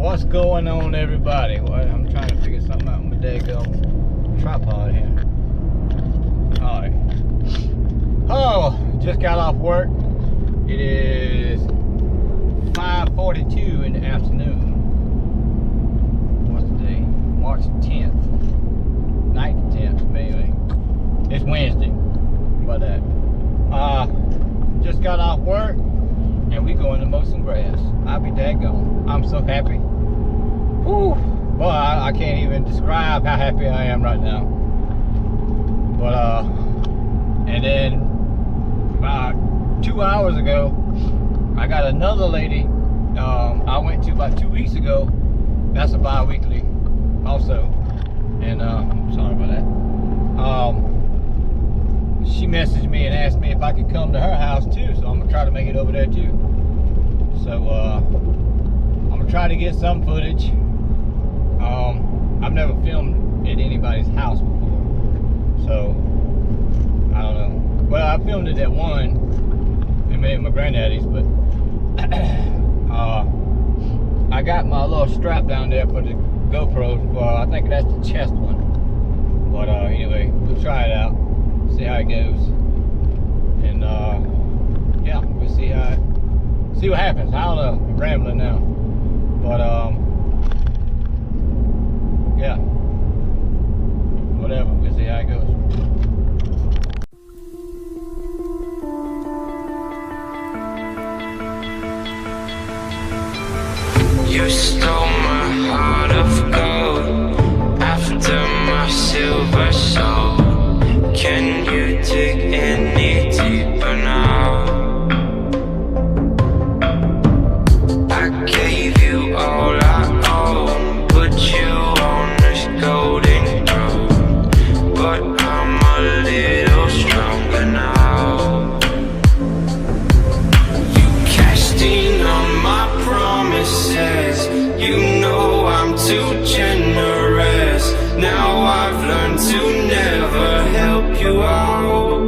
What's going on, everybody? Well, I'm trying to figure something out with my daggone tripod here. Alright. Oh, just got off work. It is 5:42 in the afternoon. What's the day? March 10th. Night 10th, maybe. It's Wednesday. About that. Just got off work and we going to mow some grass. I'll be daggone. I'm so happy. Whew. Boy, I can't even describe how happy I am right now. But and then about 2 hours ago, I got another lady I went to about 2 weeks ago. That's a bi-weekly also. And sorry about that. She messaged me and asked me if I could come to her house too, so I'm gonna try to make it over there too. So I'm gonna try to get some footage. I've never filmed at anybody's house before, so I don't know. Well, I filmed it at one, and maybe my granddaddy's, but I got my little strap down there for the GoPro. I think that's the chest one. But anyway, we'll try it out, see how it goes, and yeah, we'll see what happens. I don't know. I'm rambling now, but yeah, whatever. We'll see how it goes. You stole my heart of gold after my silver soul. Can you dig any deeper now? I gave you all I own, put you on this golden throne, but I'm a little stronger now. You cashed in on my promises. You know I'm too generous. Now I've learned to never help you out,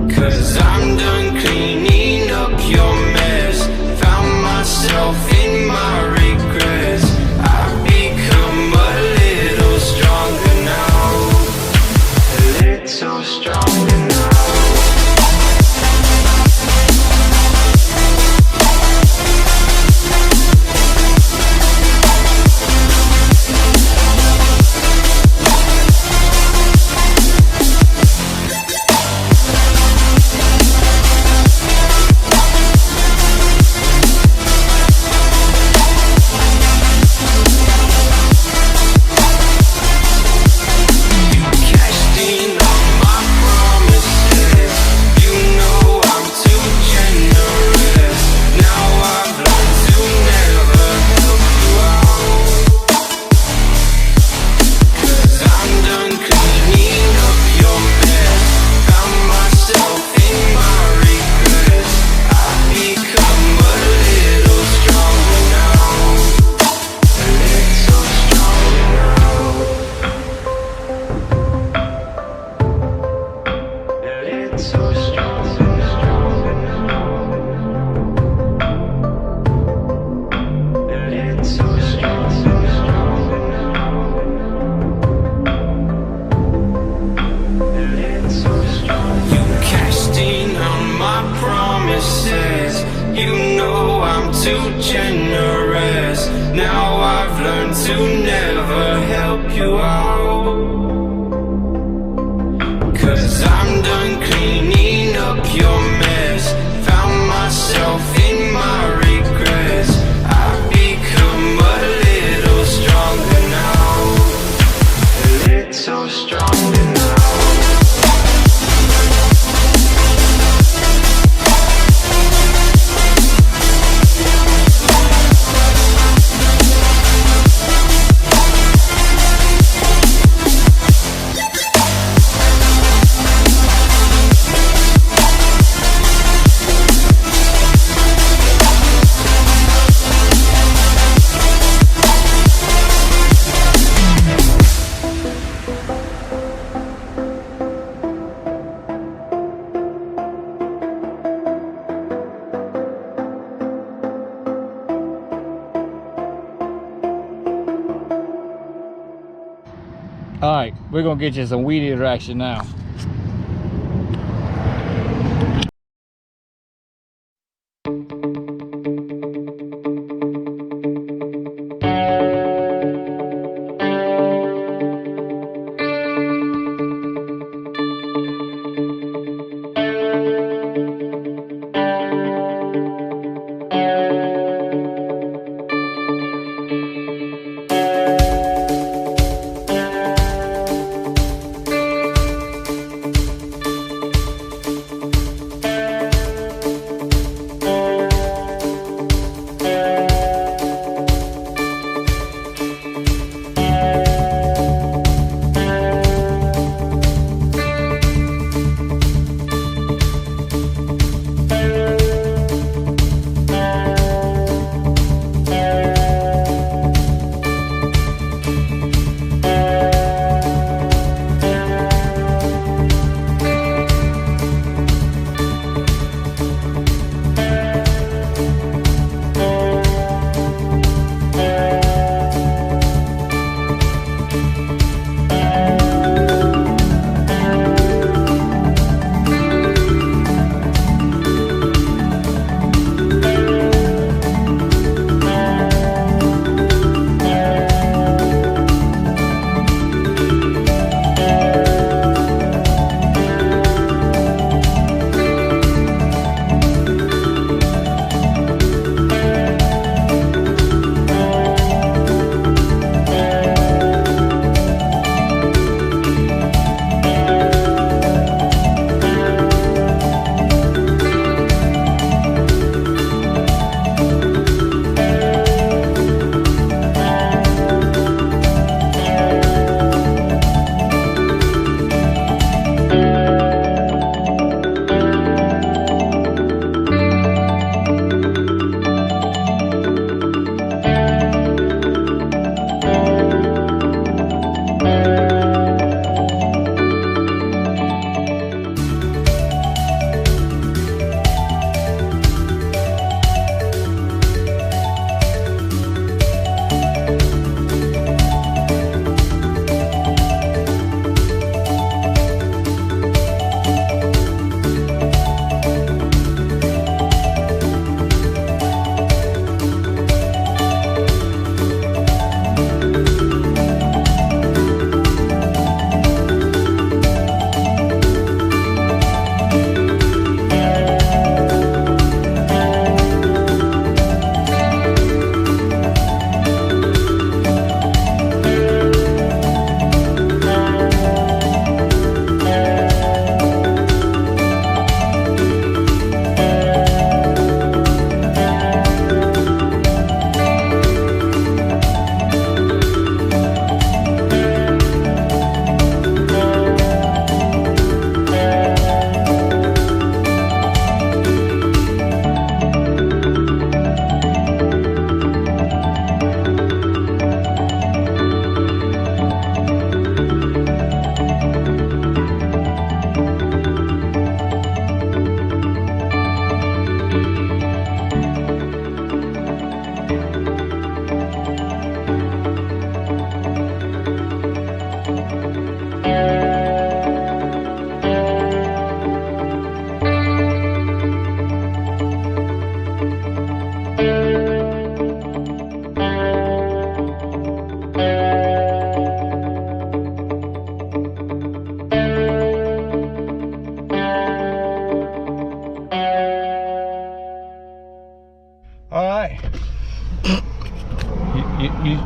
'cause I'm done cleaning up your mess. Found myself in my regrets. I've become a little stronger now. A little stronger now. You know I'm too generous. Now I've learned to never help you out, 'cause I'm done cleaning up your mess. Found myself in my regrets. I've become a little stronger now. A little stronger now. All right, we're gonna get you some weed eater action now.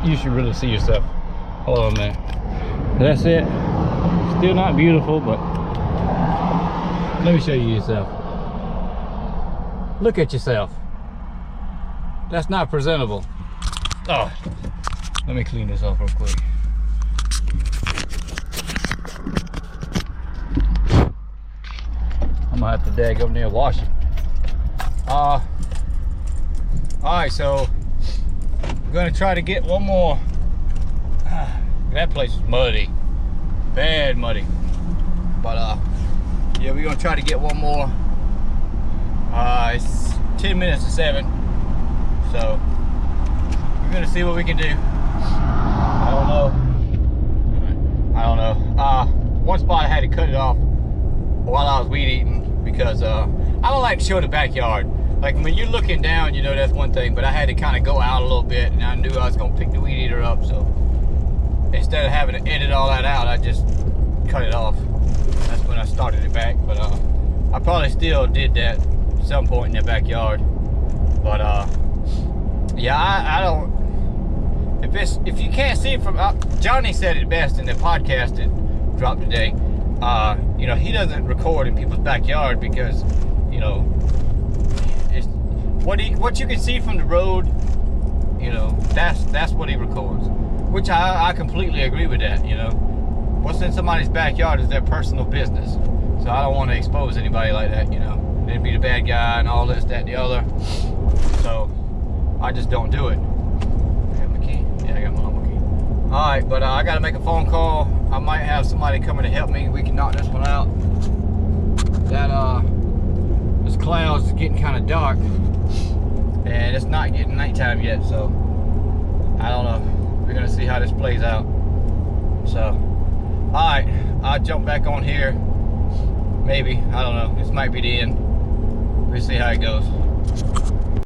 you should really see yourself. Hold on a minute. That's it. Still not beautiful, but let me show you yourself. Look at yourself. That's not presentable. Oh, let me clean this off real quick. I'm gonna have to dag up there and wash it. Alright, so I'm gonna try to get one more. That place is muddy, bad muddy. But yeah, we're gonna try to get one more. It's 10 minutes to 7, so we're gonna see what we can do. I don't know. I don't know. One spot I had to cut it off while I was weed eating because I don't like to show the backyard. Like when you're looking down, you know, that's one thing, but I had to kind of go out a little bit, and I knew I was gonna pick the weed eater up, so instead of having to edit all that out, I just cut it off. That's when I started it back, but I probably still did that at some point in the backyard. But yeah, I don't. If you can't see it from Johnny said it best in the podcast that dropped today. You know, he doesn't record in people's backyard because, you know, it's what you can see from the road. You know, that's what he records, which I completely agree with that. You know, what's in somebody's backyard is their personal business, so I don't want to expose anybody like that. You know, they'd be the bad guy and all this, that, and the other. So I just don't do it. I got my key. Yeah, I got my little key. All right, but I got to make a phone call. I might have somebody coming to help me. We can knock this one out. That this clouds is getting kind of dark, and it's not getting nighttime yet. So I don't know. We're gonna see how this plays out. So, all right, I'll jump back on here. Maybe, I don't know. This might be the end. We'll see how it goes.